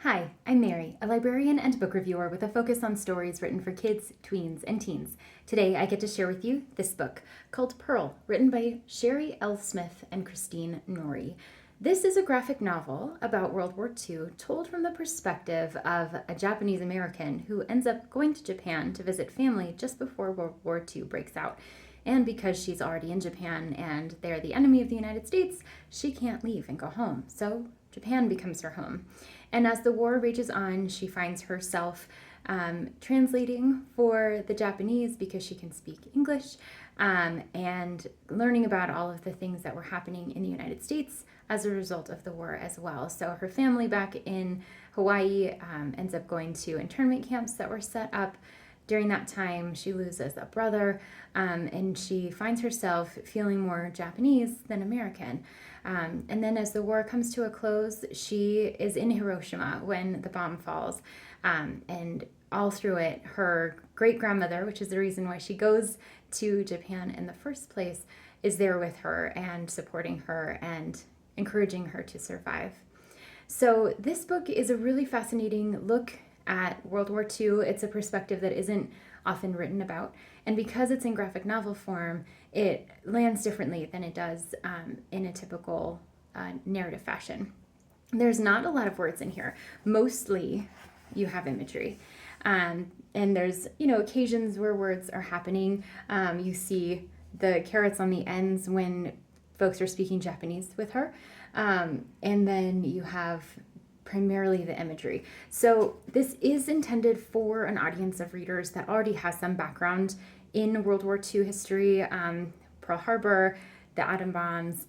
Hi, I'm Mary, a librarian and book reviewer with a focus on stories written for kids, tweens, and teens. Today I get to share with you this book called Pearl, written by Sherry L. Smith and Christine Norrie. This is a graphic novel about World War II told from the perspective of a Japanese American who ends up going to Japan to visit family just before World War II breaks out. And because she's already in Japan and they're the enemy of the United States, she can't leave and go home. So Japan becomes her home. And as the war rages on, she finds herself translating for the Japanese because she can speak English, and learning about all of the things that were happening in the United States as a result of the war as well. So her family back in Hawaii ends up going to internment camps that were set up. During that time, she loses a brother, and she finds herself feeling more Japanese than American. And then as the war comes to a close, she is in Hiroshima when the bomb falls. And all through it, her great-grandmother, which is the reason why she goes to Japan in the first place, is there with her and supporting her and encouraging her to survive. So this book is a really fascinating look at World War II. It's a perspective that isn't often written about. And because it's in graphic novel form, it lands differently than it does in a typical narrative fashion. There's not a lot of words in here. Mostly you have imagery. And there's, occasions where words are happening. You see the carrots on the ends when folks are speaking Japanese with her. And then you have primarily the imagery. So this is intended for an audience of readers that already has some background in World War II history, Pearl Harbor, the atom bombs,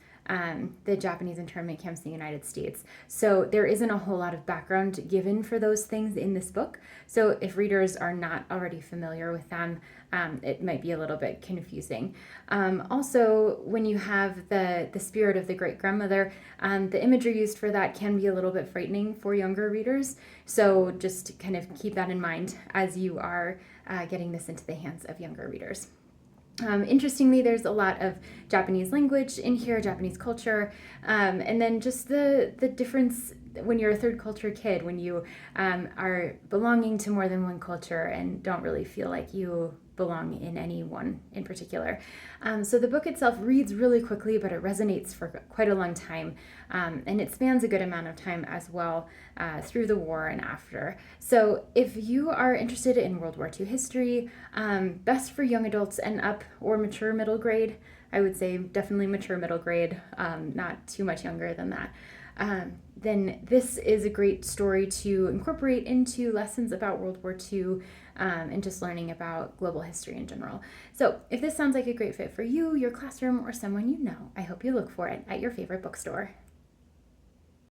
the Japanese internment camps in the United States. So there isn't a whole lot of background given for those things in this book. So if readers are not already familiar with them, it might be a little bit confusing. Also, when you have the spirit of the great-grandmother, the imagery used for that can be a little bit frightening for younger readers. So just kind of keep that in mind as you are getting this into the hands of younger readers. Interestingly, there's a lot of Japanese language in here, Japanese culture, and then just the difference when you're a third culture kid, when you are belonging to more than one culture and don't really feel like you belong in any one in particular. So the book itself reads really quickly, but it resonates for quite a long time, and it spans a good amount of time as well through the war and after. So if you are interested in World War II history, best for young adults and up or mature middle grade. I would say definitely mature middle grade, not too much younger than that. Then this is a great story to incorporate into lessons about World War II and just learning about global history in general. So if this sounds like a great fit for you, your classroom, or someone you know, I hope you look for it at your favorite bookstore.